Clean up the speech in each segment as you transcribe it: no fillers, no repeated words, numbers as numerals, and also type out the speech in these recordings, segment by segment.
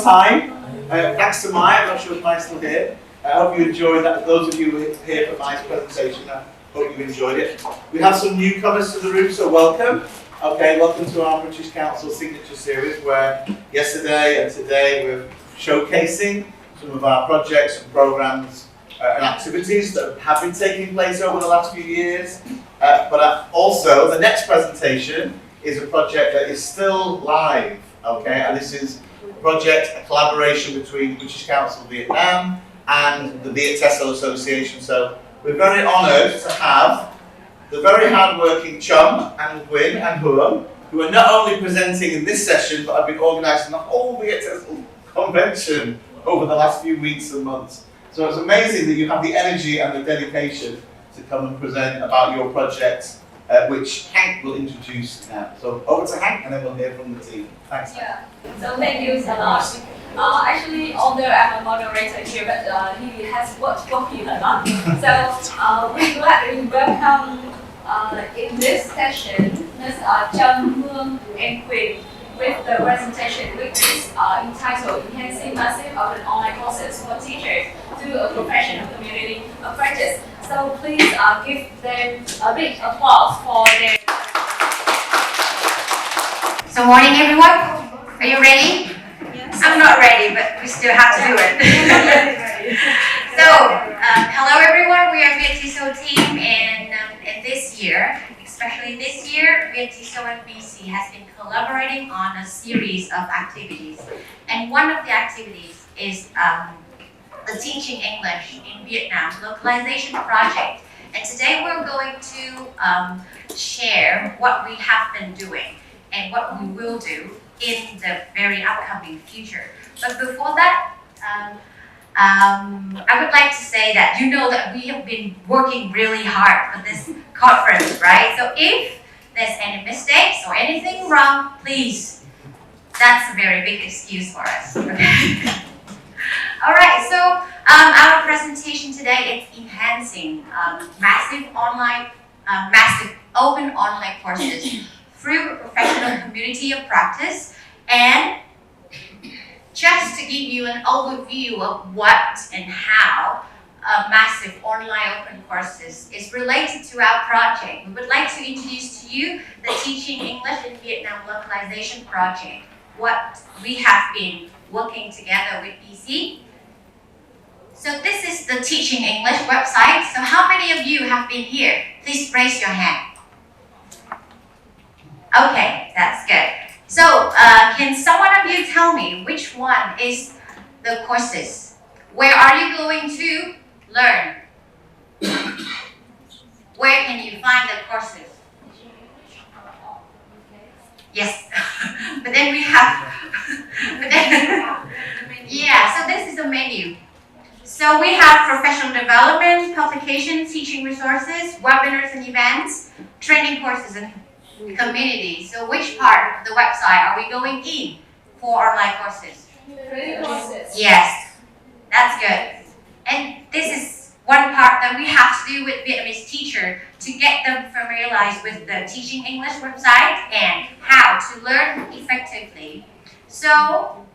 time. Thanks to Maya, I'm not sure if Maya's still here. I hope you enjoyed that. Those of you who were here for Maya's presentation, I hope you enjoyed it. We have some newcomers to the room, so welcome. Okay, welcome to our British Council Signature Series, where yesterday and today we're showcasing some of our projects and programs and activities that have been taking place over the last few years. But also, the next presentation is a project that is still live, okay? And this is a project, a collaboration between British Council Vietnam and the VietTESOL Association. So we're very honoured to have the very hard-working Tram Nguyen and Huong, who are not only presenting in this session, but have been organising the whole VietTESOL convention over the last few weeks and months. So it's amazing that you have the energy and the dedication to come and present about your project, which Hank will introduce now. So over to Hank, and then we'll hear from the team. Thanks. Yeah. So thank you so much. Actually, although I'm a moderator here, but he has worked for me a lot. So we're glad to welcome in this session Ms. Tram Nguyen and Quynh with the presentation, which is entitled "Enhancing Massive Open Online Courses for Teachers to a Professional Community of Practice." So please give them a big applause for their. So morning everyone, are you ready? Yes. I'm not ready, but we still have to do it. So hello everyone, we are VietTESOL team, and this year, especially this year, VietTESOL and BC has been collaborating on a series of activities, and one of the activities is the Teaching English in Vietnam Localization project. And today we're going to share what we have been doing and what we will do in the very upcoming future. But before that, I would like to say that you know that we have been working really hard for this conference, right? So if there's any mistakes or anything wrong, please, that's a very big excuse for us. Okay? All right, so our presentation today is enhancing massive open online courses through a professional community of practice. And just to give you an overview of what and how massive online open courses is related to our project, we would like to introduce to you the Teaching English in Vietnam Localization project, what we have been working together with BC. So this is the Teaching English website. So how many of you have been here? Please raise your hand. Okay, that's good. So can someone of you tell me which one is the courses? Where are you going to learn? Where can you find the courses? Yes, but then we have, yeah, so this is the menu. So we have professional development, publications, teaching resources, webinars and events, training courses and community. So which part of the website are we going in for online courses? Training courses. Yes, that's good. And this is one part that we have to do with Vietnamese teachers to get them familiarized with the Teaching English website and how to learn effectively. So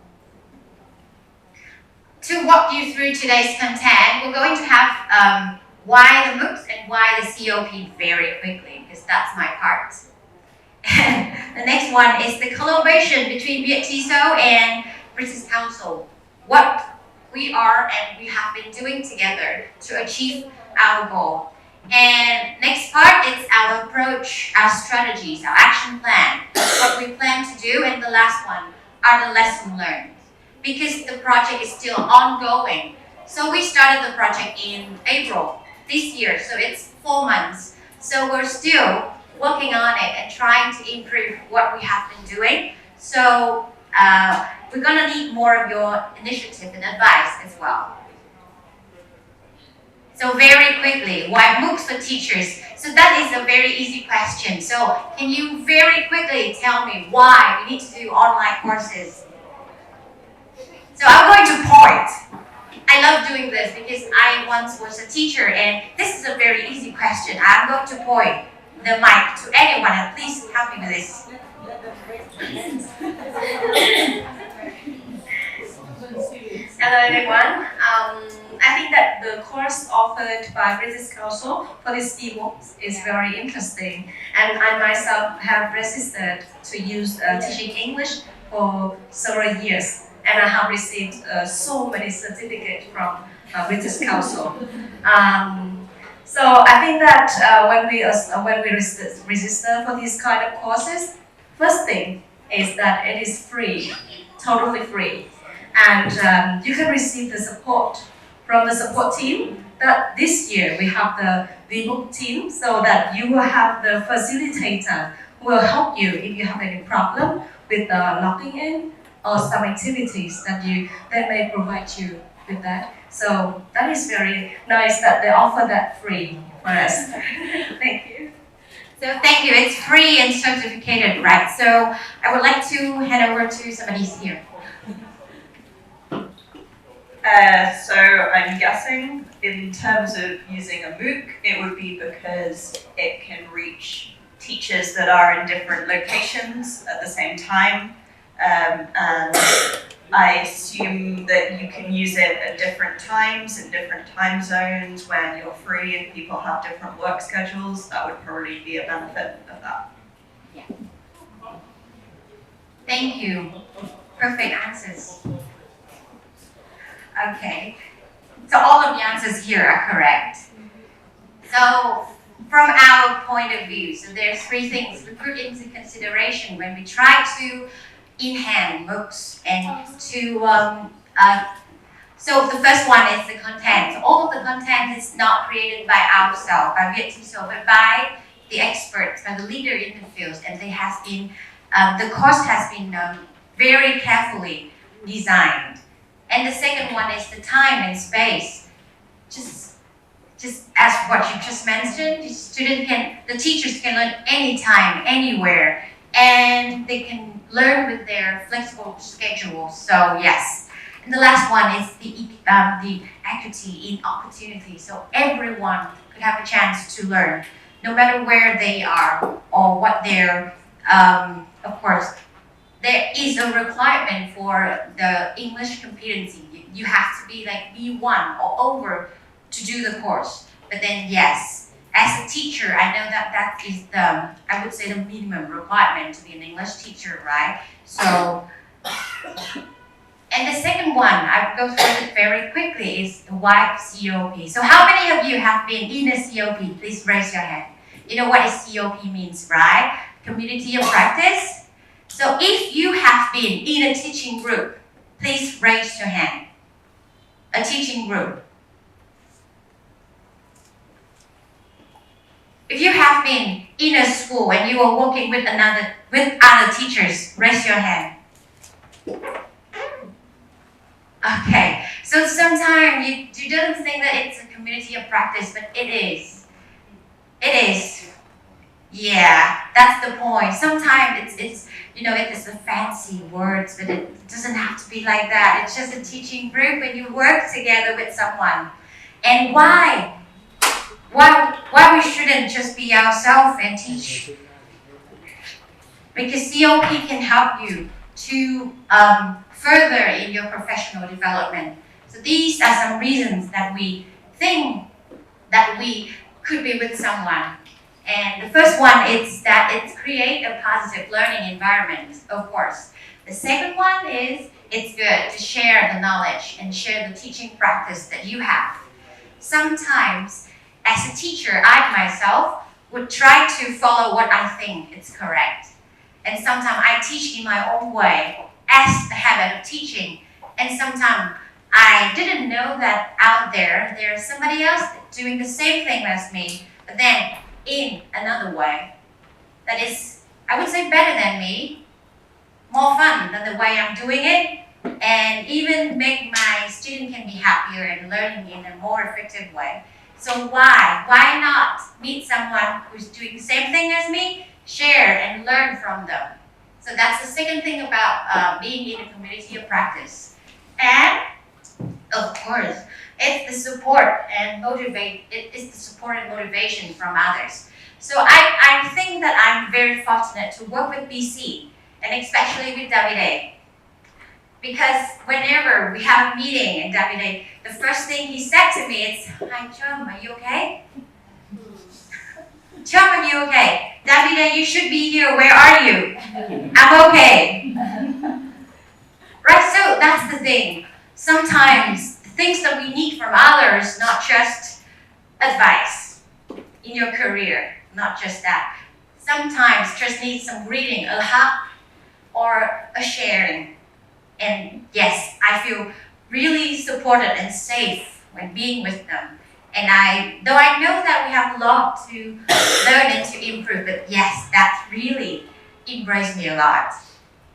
to walk you through today's content, we're going to have why the MOOCs and why the COP very quickly, because that's my part. The next one is the collaboration between VietTESOL and British Council. What we are and we have been doing together to achieve our goal. And next part is our approach, our strategies, our action plan, what we plan to do, and the last one are the lessons learned. Because the project is still ongoing. So we started the project in April this year, so it's 4 months. So we're still working on it and trying to improve what we have been doing. So we're gonna need more of your initiative and advice as well. So very quickly, why MOOCs for teachers? So that is a very easy question. So can you very quickly tell me why we need to do online courses? So I'm going to point. I love doing this because I once was a teacher, and this is a very easy question. I'm going to point the mic to anyone, and please help me with this. Hello everyone. I think that the course offered by British Council for this ebook is very interesting, and I myself have registered to use teaching English for several years, and I have received so many certificates from British Council. So I think that when we register for these kind of courses, first thing is that it is free, totally free. And you can receive the support from the support team. That this year we have the VBOOK team, so that you will have the facilitator who will help you if you have any problem with logging in or some activities that they may provide you with that. So that is very nice that they offer that free for us. Thank you. So thank you. It's free and certificated, right? So I would like to hand over to somebody here. So I'm guessing in terms of using a MOOC, it would be because it can reach teachers that are in different locations at the same time. And I assume that you can use it at different times, in different time zones, when you're free and people have different work schedules. That would probably be a benefit of that. Yeah. Thank you. Perfect answers. Okay. So all of the answers here are correct. So from our point of view, so there's three things we put into consideration when we try to enhance MOOCs and to so the first one is the content. So all of the content is not created by ourselves, by VietTESOL, but by the experts, by the leader in the field, and they has been the course has been very carefully designed. And the second one is the time and space. Just as what you just mentioned, the teachers can learn anytime, anywhere, and they can learn with their flexible schedule. So yes. And the last one is the equity in opportunity. So everyone could have a chance to learn, no matter where they are or what their, of course, there is a requirement for the English competency. You have to be like B1 or over to do the course. But then yes, as a teacher, I know that is I would say the minimum requirement to be an English teacher, right? So, and the second one, I will go through it very quickly, is the why COP. So how many of you have been in a COP? Please raise your hand. You know what a COP means, right? Community of practice. So if you have been in a teaching group, please raise your hand. A teaching group. If you have been in a school and you are working with other teachers, raise your hand. Okay, so sometimes you don't think that it's a community of practice, but it is. It is. Yeah, that's the point. Sometimes it's it is a fancy words, but it doesn't have to be like that. It's just a teaching group and you work together with someone. And why we shouldn't just be ourselves and teach? Because COP can help you to further in your professional development. So these are some reasons that we think that we could be with someone. And the first one is that it creates a positive learning environment, of course. The second one is it's good to share the knowledge and share the teaching practice that you have. Sometimes, as a teacher, I myself would try to follow what I think is correct. And sometimes I teach in my own way as the habit of teaching. And sometimes I didn't know that out there's somebody else doing the same thing as me, but then in another way that is, I would say, better than me, more fun than the way I'm doing it, and even make my student can be happier and learning in a more effective way. So why not meet someone who's doing the same thing as me, share and learn from them? So that's the second thing about being in a community of practice. And of course, it's the support and motivation from others. So I think that I'm very fortunate to work with BC, and especially with Davide. because whenever we have a meeting in Davide, the first thing he said to me is, "Hi Trâm, are you okay? Trâm, are you okay? Davide, you should be here. Where are you? I'm okay." Right, so that's the thing. Sometimes the things that we need from others, not just advice in your career, not just that. Sometimes just need some greeting, a hug, or a sharing. And yes, I feel really supported and safe when being with them. And though I know that we have a lot to learn and to improve, but yes, that really embraced me a lot.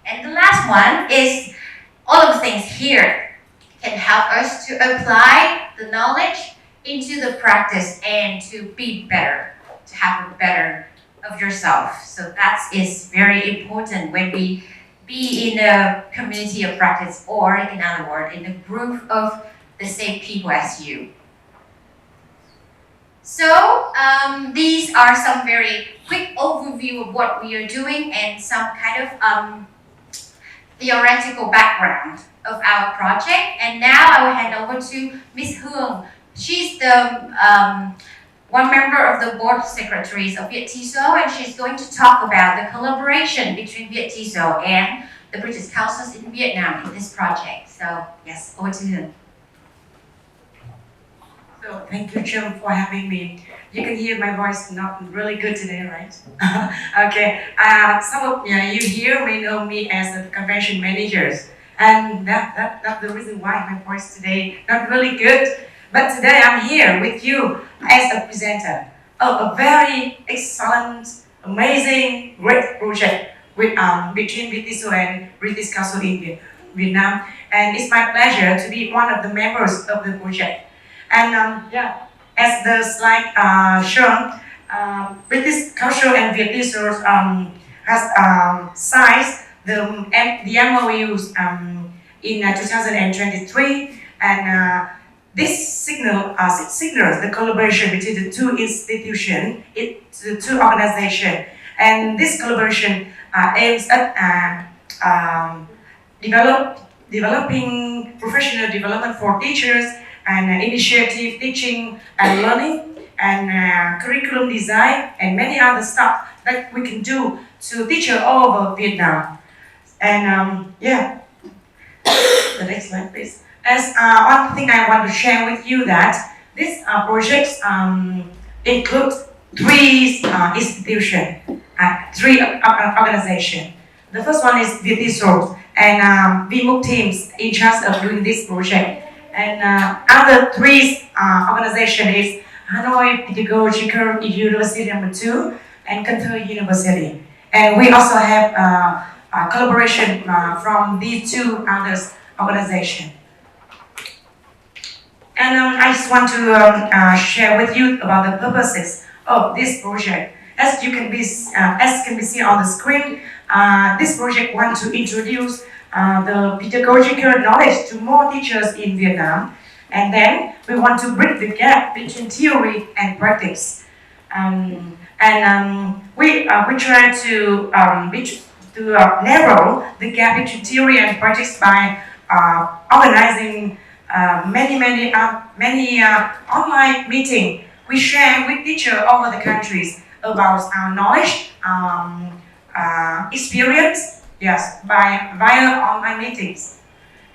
And the last one is all of the things here can help us to apply the knowledge into the practice and to be better, to have a better of yourself. So that is very important when we be in a community of practice, or in other words, in a group of the same people as you. So these are some very quick overview of what we are doing and some kind of theoretical background of our project. And now I will hand over to Miss Huong. She's the one member of the board of secretaries of VietTESOL, and she's going to talk about the collaboration between VietTESOL and the British Councils in Vietnam in this project. So yes, over to you. So thank you, Trâm, for having me. You can hear my voice not really good today, right? Okay. Some of you here may know me as the convention managers, and that's the reason why my voice today not really good. But today I'm here with you as a presenter of a very excellent, amazing, great project with between VietTESOL and British Council in Vietnam, and it's my pleasure to be one of the members of the project. And as the slide shown, British Council and VietTESOL has signed the MOUs in 2023, and this signals the collaboration between the two institutions, the two organizations, and this collaboration aims at developing professional development for teachers, and initiative teaching and learning, and curriculum design, and many other stuff that we can do to teachers all over Vietnam. And the next slide, please. As one thing I want to share with you that this project includes three institutions, three organizations. The first one is VietTESOL, and VMOOC teams in charge of doing this project. And other three organizations is Hanoi Pedagogical University No. 2 and Cần Thơ University. And we also have a collaboration from these two other organizations. And I just want to share with you about the purposes of this project. As can be seen on the screen, this project wants to introduce the pedagogical knowledge to more teachers in Vietnam, and then we want to bridge the gap between theory and practice. We try to narrow the gap between theory and practice by organizing many online meetings. We share with teachers all over the countries about our knowledge, experience. Yes, via online meetings.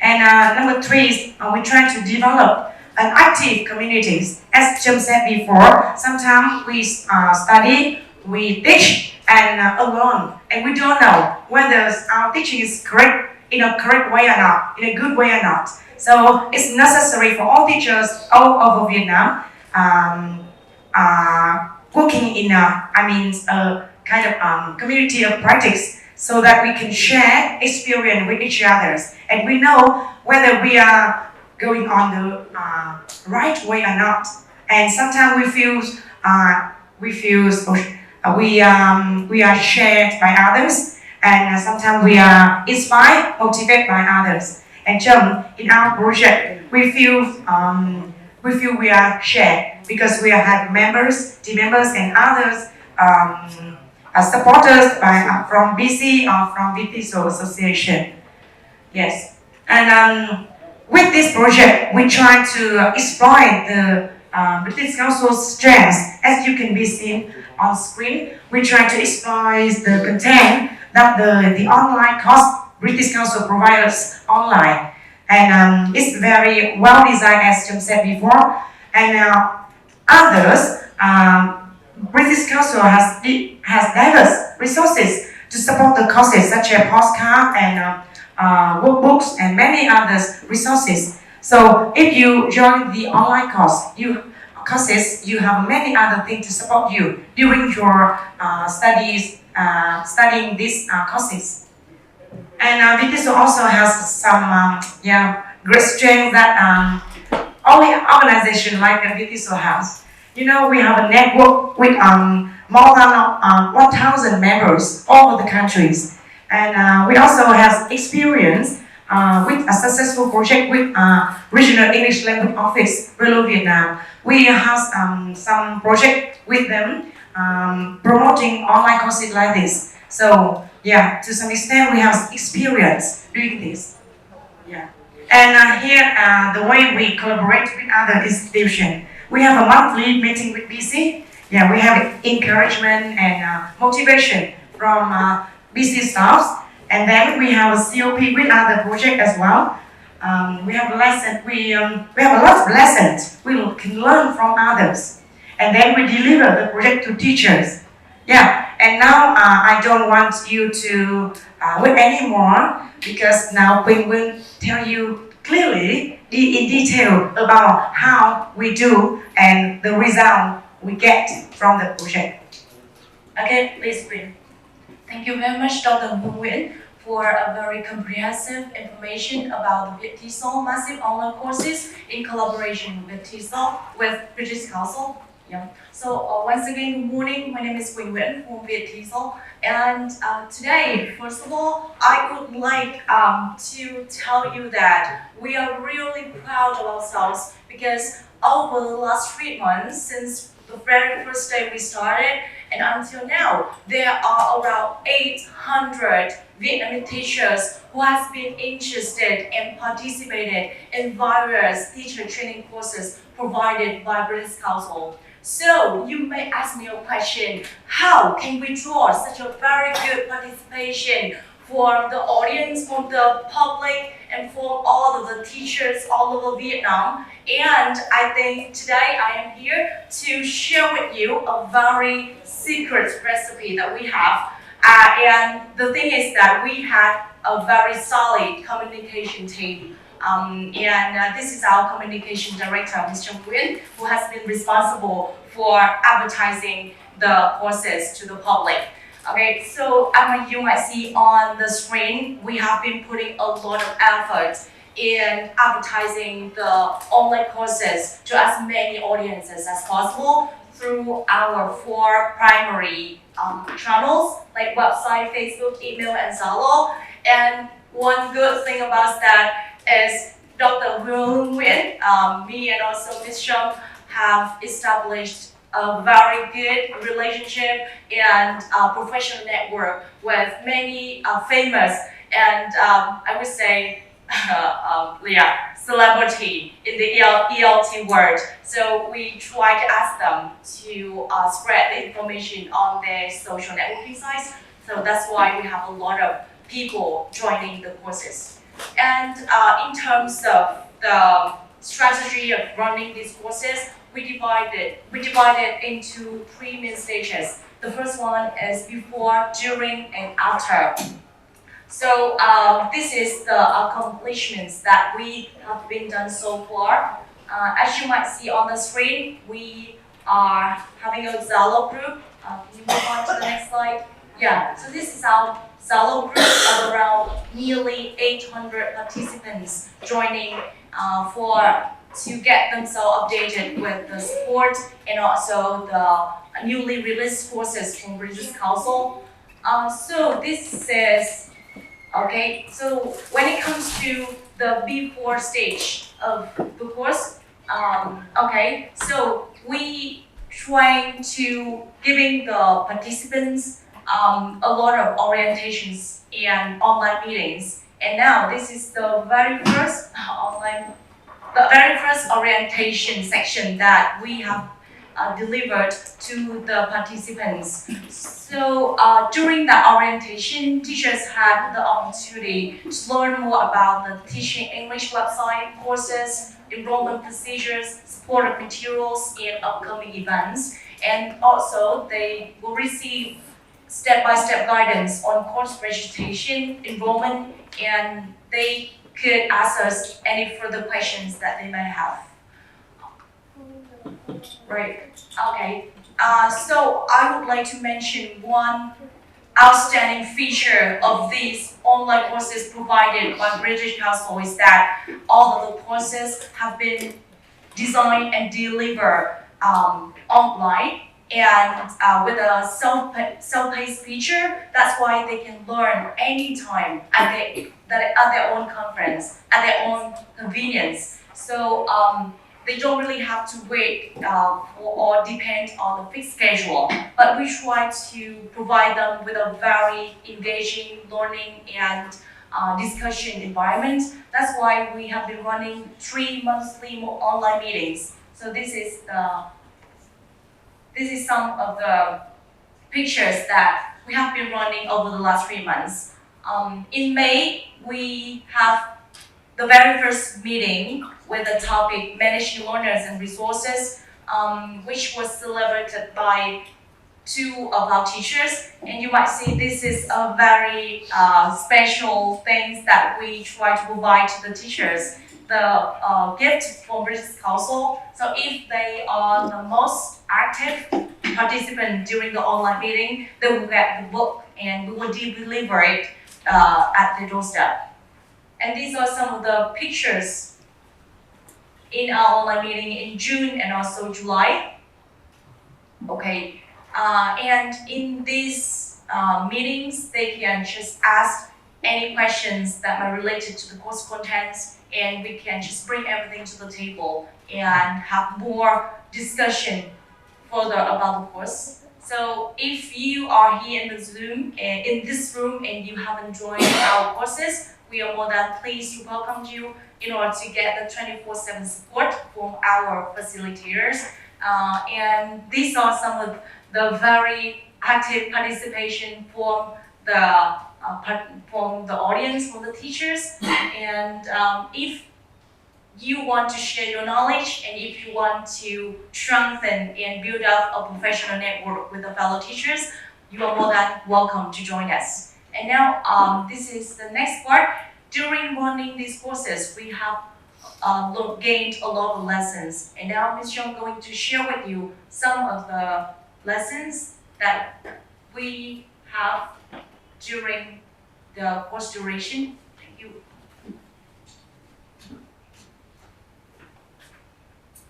And number three is we try to develop an active communities. As Trâm said before, sometimes we study, we teach, and alone, and we don't know whether our teaching is correct in a correct way or not, in a good way or not. So it's necessary for all teachers all over Vietnam working in a kind of community of practice, so that we can share experience with each other, and we know whether we are going on the right way or not. And sometimes we are shared by others, and sometimes we are inspired, motivated by others. And in our project, we feel we are shared because we have members, team members, and others. Supporters from BC or from VietTESOL Association. Yes. And with this project, we try to exploit the British Council's strengths. As you can be seen on screen, we try to exploit the content that the online course British Council provides online. And it's very well designed, as Jim said before. And others, British Council has diverse resources to support the courses, such as postcards and workbooks and many other resources. So if you join the online courses, you have many other things to support you during your studying these courses. And VietTESOL also has some great strength that only organization like VietTESOL has. You know, we have a network with more than 1,000 members all over the countries. And we also have experience with a successful project with Regional English Language Office, Relo Vietnam. We have some project with them promoting online courses like this. So yeah, to some extent we have experience doing this. Yeah. And here, the way we collaborate with other institutions. We have a monthly meeting with BC. Yeah, we have encouragement and motivation from BC staffs. And then we have a COP with other projects as well. We have a lesson. We have a lot of lessons we can learn from others. And then we deliver the project to teachers. Yeah, and now I don't want you to wait anymore, because now Quynh will tell you clearly in detail about how we do and the result we get from the project. Okay, please Quynh. Thank you very much, Dr. Huong Nguyen, for a very comprehensive information about the VietTESOL massive online courses in collaboration with TESOL with British Council. Yeah. So once again, good morning. My name is Quynh from VietTESOL, and today, first of all, I would like to tell you that we are really proud of ourselves, because over the last 3 months, since the very first day we started and until now, there are around 800 Vietnamese teachers who has been interested and participated in various teacher training courses provided by British Council. So you may ask me a question: how can we draw such a very good participation for the audience, for the public, and for all of the teachers all over Vietnam? And I think today I am here to share with you a very secret recipe that we have. And the thing is that we had a very solid communication team. This is our communication director, Mr. Quynh, who has been responsible for advertising the courses to the public. Okay, so as you might see on the screen, we have been putting a lot of effort in advertising the online courses to as many audiences as possible through our 4 primary channels, like website, Facebook, email, and Zalo. And one good thing about that is Dr. Huong Nguyen, me and also Ms. Shum have established a very good relationship and professional network with many famous and I would say celebrity in the ELT world. So we try to ask them to spread the information on their social networking sites. So that's why we have a lot of people joining the courses. And in terms of the strategy of running these courses, we divided into 3 main stages. The first one is before, during, and after. So this is the accomplishments that we have been done so far. As you might see on the screen, we are having a Zalo group. Can you move on to the next slide? Yeah, so this is our Zalo group of around nearly 800 participants joining to get themselves updated with the support and also the newly released courses from British Council. So this is, okay, so when it comes to the before stage of the course, okay, so we trying to giving the participants a lot of orientations and online meetings And now this is the very first orientation section that we have delivered to the participants. So during the orientation, teachers had the opportunity to learn more about the Teaching English website, courses, enrollment procedures, supported materials, and upcoming events. And also, they will receive step-by-step guidance on course registration, enrollment, and they could ask us any further questions that they may have. Right, okay. So I would like to mention one outstanding feature of these online courses provided by British Council is that all of the courses have been designed and delivered online and with a self-paced feature. That's why they can learn anytime at their own conference, at their own convenience. So they don't really have to wait or depend on the fixed schedule. But we try to provide them with a very engaging learning and discussion environment. That's why we have been running 3 monthly online meetings. So this is some of the pictures that we have been running over the last 3 months. In May, we have the very first meeting with the topic Managing Learners and Resources, which was celebrated by 2 of our teachers. And you might see this is a very special thing that we try to provide to the teachers. The gift from British Council. So if they are the most active participant during the online meeting, they will get the book and we will deliver it at the doorstep. And these are some of the pictures in our online meeting in June and also July. Okay, and in these meetings, they can just ask any questions that are related to the course contents, and we can just bring everything to the table and have more discussion further about the course. So if you are here in the Zoom and in this room and you haven't joined our courses, we are more than pleased to welcome you in order to get the 24/7 support from our facilitators. And these are some of the very active participation from the audience, from the teachers. And if you want to share your knowledge and if you want to strengthen and build up a professional network with the fellow teachers, you are more than welcome to join us. And now this is the next part. During running these courses, we have gained a lot of lessons. And now Ms. Huong is going to share with you some of the lessons that we have during the course duration. Thank you.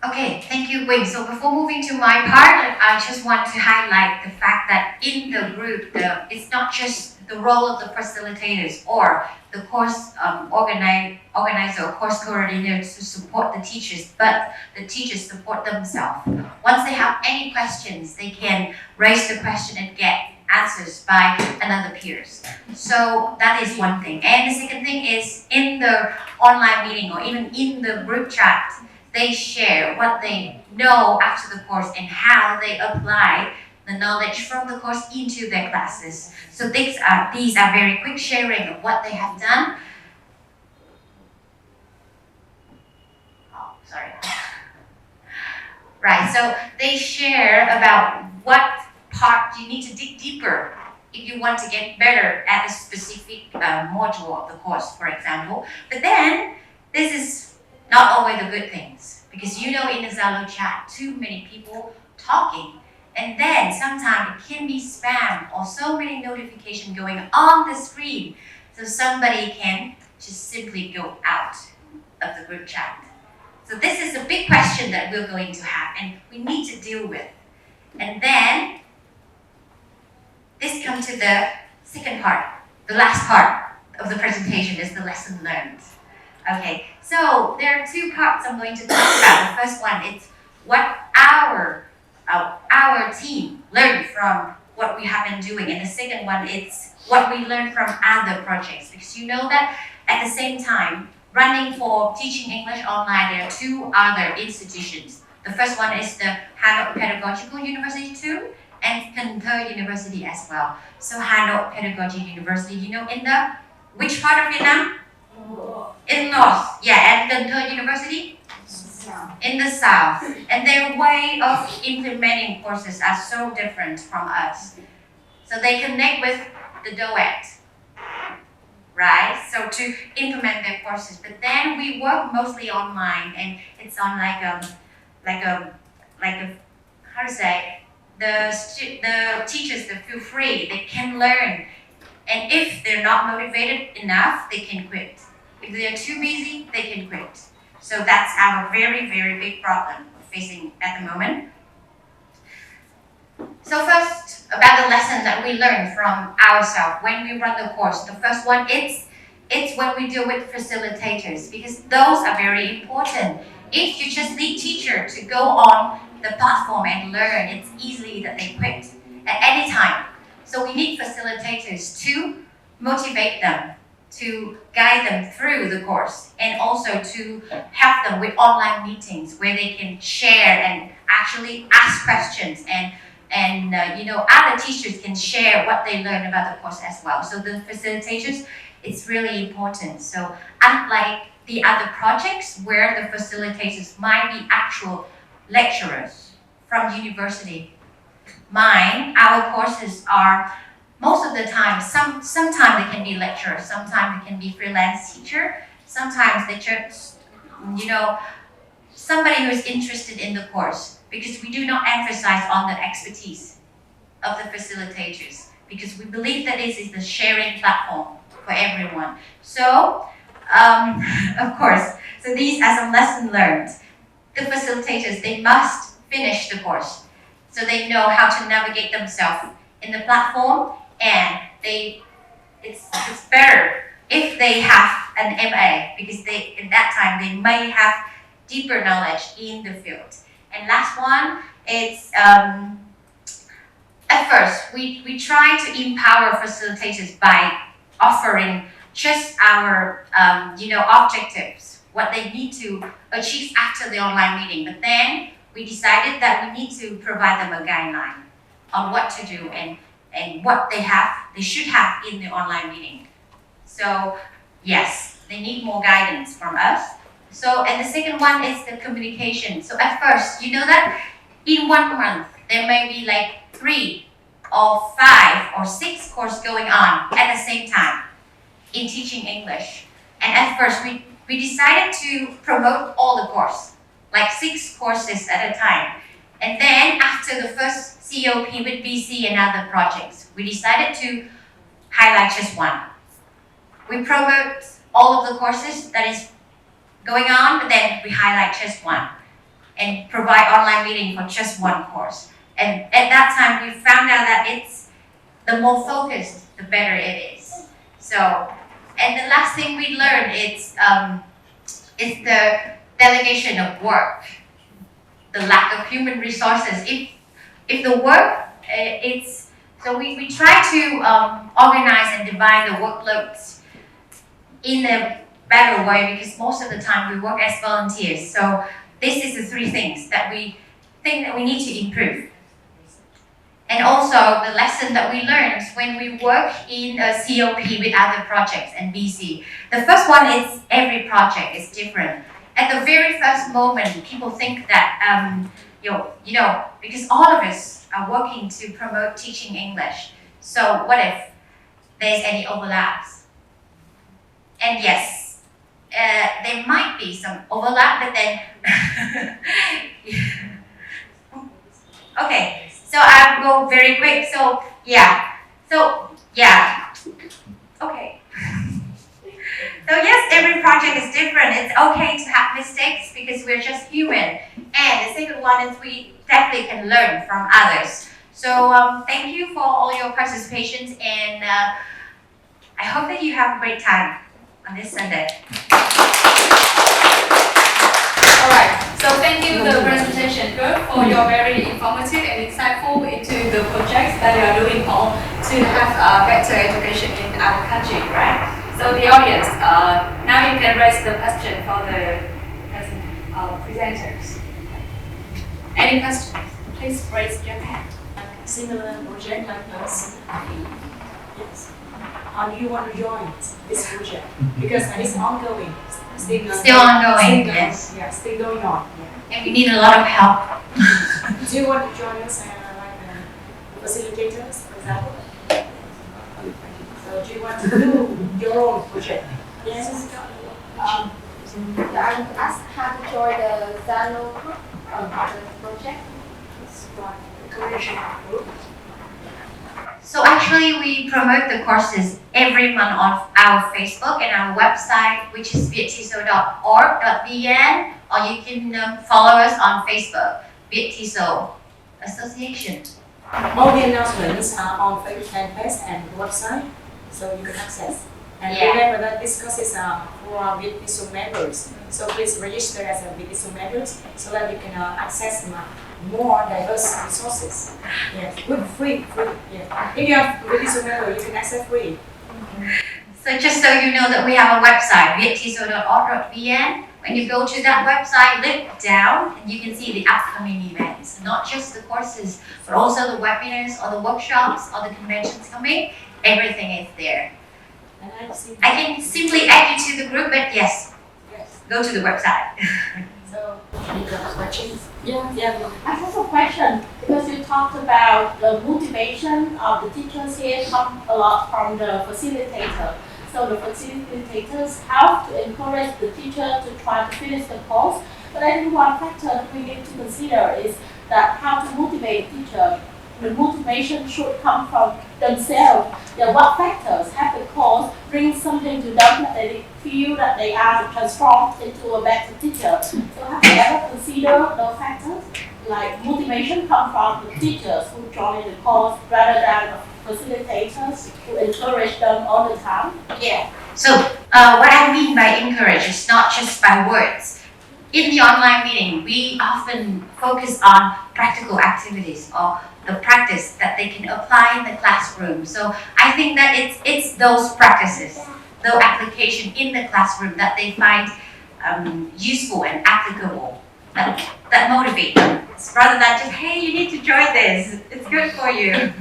Okay, thank you, Quynh. So before moving to my part, I just want to highlight the fact that in the group, it's not just the role of the facilitators or the course organizer or course coordinator to support the teachers, but the teachers support themselves. Once they have any questions, they can raise the question and get answers by another peers. So that is one thing. And the second thing is in the online meeting or even in the group chat, they share what they know after the course and how they apply the knowledge from the course into their classes. So these are very quick sharing of what they have done. Oh, sorry. Right, so they share about what part you need to dig deeper if you want to get better at a specific module of the course, for example. But then, this is not always the good things, because you know in the Zalo chat, too many people talking, and then sometimes it can be spam or so many notifications going on the screen, so somebody can just simply go out of the group chat. So this is a big question that we're going to have, and we need to deal with. And then, this comes to the second part, the last part of the presentation is the lesson learned. Okay, so there are 2 parts I'm going to talk about. The first one is what our team learned from what we have been doing, and the second one is what we learned from other projects. Because you know that at the same time, running for Teaching English Online, there are two other institutions. The first one is the Hanoi Pedagogical University too, and Cần Thơ University as well. So Hanoi Pedagogy University, you know, in the which part of Vietnam? In north, yeah, and Cần Thơ University? In the south. And their way of implementing courses are so different from us. So they connect with the DOET, right? So to implement their courses. But then we work mostly online, and it's on like a how to say, the teachers, they feel free, they can learn. And if they're not motivated enough, they can quit. If they're too busy, they can quit. So that's our very, very big problem we're facing at the moment. So first, about the lessons that we learn from ourselves when we run the course. The first one, it's when we deal with facilitators, because those are very important. If you just lead teacher to go on the platform and learn, it's easily that they quit at any time. So we need facilitators to motivate them, to guide them through the course, and also to help them with online meetings where they can share and actually ask questions, and other teachers can share what they learn about the course as well. So the facilitators, it's really important. So unlike the other projects where the facilitators might be actual lecturers from university, our courses are most of the time, sometimes they can be lecturers, sometimes they can be freelance teacher, sometimes they just, somebody who is interested in the course, because we do not emphasize on the expertise of the facilitators, because we believe that this is the sharing platform for everyone. So, of course, so these are some lessons learned. The facilitators, they must finish the course, so they know how to navigate themselves in the platform, and it's better if they have an MA, because at that time they may have deeper knowledge in the field. And last one, it's at first we try to empower facilitators by offering just our objectives, what they need to achieve after the online meeting. But then we decided that we need to provide them a guideline on what to do and what they should have in the online meeting. So yes, they need more guidance from us. So, and the second one is the communication. So at first, you know that in 1 month, there may be like 3 or 5 or 6 courses going on at the same time in teaching English. And at first, we decided to promote all the courses, like 6 courses at a time. And then after the first COP with BC and other projects, we decided to highlight just one. We promote all of the courses that is going on, but then we highlight just one and provide online meeting for just one course. And at that time, we found out that it's the more focused, the better it is. So, and the last thing we learned is the delegation of work, the lack of human resources. If the work, so we try to organize and divide the workloads in a better way, because most of the time we work as volunteers. So this is the 3 things that we think that we need to improve. And also the lesson that we learned when we work in a COP with other projects and BC. The first one is every project is different. At the very first moment, people think that, because all of us are working to promote teaching English. So what if there's any overlaps? And yes, there might be some overlap, but then, okay, so I'll go very quick. Okay. So yes, every project is different. It's okay to have mistakes because we're just human. And the second one is we definitely can learn from others. So thank you for all your participations, and I hope that you have a great time on this Sunday. Alright, so thank you the presentation group for your very informative and insightful into the projects that you are doing to have better education in our country, right? So the audience, now you can raise the question for the presenters. Any questions? Please raise your hand. Similar project like us. Yes. How do you want to join this project? Because it's ongoing. Still ongoing, yes. Yeah, still going on. Yeah. And we need a lot of help. Do you want to join us like facilitators, for example? So do you want to do your own project? Yes. I want to ask how to join the Zalo group of the project. Coalition group. So actually we promote the courses every month on our Facebook and our website, which is VietTESOL.org.vn, or you can follow us on Facebook, VietTESOL Association. All the announcements are on Facebook page and website, so you can access. And remember that this course is for VietTESOL members. So please register as a VietTESOL members so that you can access more diverse resources. Yes, with free. Yeah. If you have VietTESOL member, you can access free. So just so you know that we have a website, VietTESOL.org.vn. When you go to that website, look down and you can see the upcoming events. Not just the courses, but also the webinars or the workshops or the conventions coming. Everything is there. And I can simply add you to the group, but yes, go to the website. So, you got questions? Yeah. I have a question because you talked about the motivation of the teachers here come a lot from the facilitator. So the facilitators help to encourage the teacher to try to finish the course. But I think one factor that we need to consider is that how to motivate the teacher. The motivation should come from themselves. What factors have the course bring something to them that they feel that they are transformed into a better teacher. So have you ever considered those factors? Like motivation come from the teachers who join the course rather than facilitators who encourage them all the time? Yeah. So what I mean by encourage is not just by words. In the online meeting, we often focus on practical activities or the practice that they can apply in the classroom. So I think that it's those practices, the application in the classroom that they find useful and applicable, that motivate them. Rather than just, hey, you need to join this, it's good for you.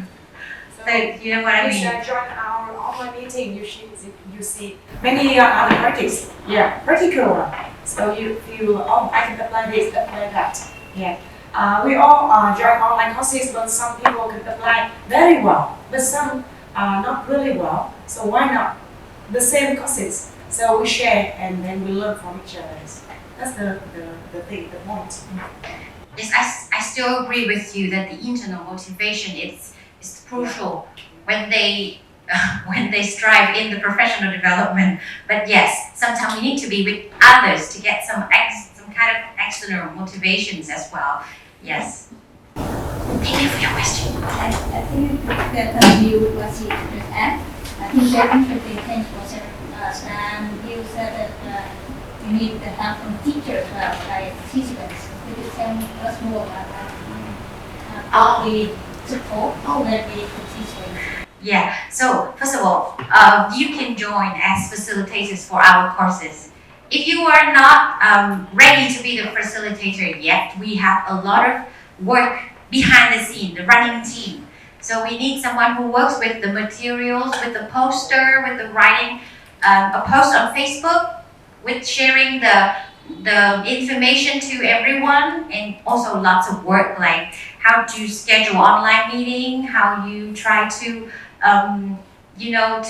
So you know what I mean? You should join our online meeting. You see many other practice. Yeah, practical one. So you feel, oh, I can apply this, apply that. Yeah. We all join online courses, but some people can apply very well, but some not really well. So why not? The same courses. So we share and then we learn from each other. That's the thing, the point. Yes, I still agree with you that the internal motivation is crucial when they strive in the professional development. But yes, sometimes we need to be with others to get some kind of external motivations as well. Yes. Thank you for your question. I think that continue with what you just asked. I think very interesting things was and you said that you need the help from teachers as well, like participants. Could you tell us more about that? How we support when we participate? Yeah, so first of all, you can join as facilitators for our courses. If you are not ready to be the facilitator yet, we have a lot of work behind the scene, the running team. So we need someone who works with the materials, with the poster, with the writing, a post on Facebook, with sharing the information to everyone, and also lots of work like how to schedule online meeting, how you try to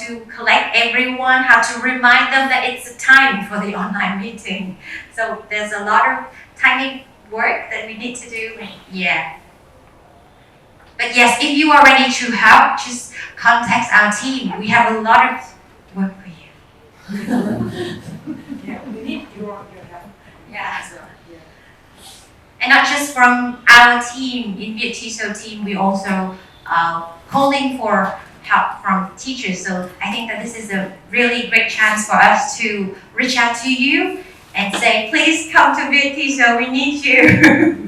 to collect everyone, how to remind them that it's a time for the online meeting. So there's a lot of tiny work that we need to do. Yeah. But yes, if you are ready to help, just contact our team. We have a lot of work for you. Yeah, we need your help. Yeah. And not just from our team, in VietTESOL team, we also calling for help from teachers. So I think that this is a really great chance for us to reach out to you and say, please come to VietTESOL, we need you.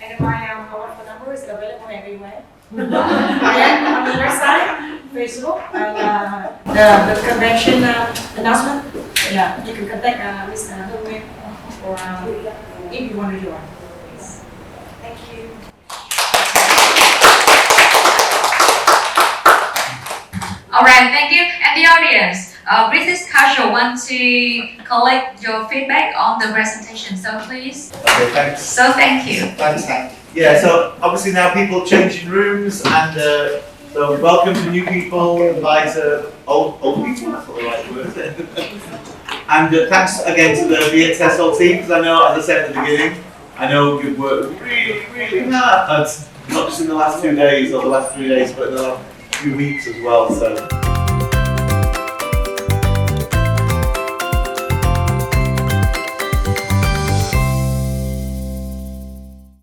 And my phone number is available everywhere. Yeah, on the website. Facebook and the convention announcement. Yeah, you can contact Mr. Huong Nguyen or if you want to join. Thank you. All right, thank you. And the audience, British Culture want to collect your feedback on the presentation, so please. Okay, thanks. So thank you. Thanks, Hank. Yeah, so obviously now people changing rooms and so welcome to new people, invite old people, that's not the right word, is it? And thanks again to the VietTESOL team, because I know, as I said at the beginning, I know you've worked really, really hard, not just in the last 2 days or the last 3 days, but in the last few weeks as well. So.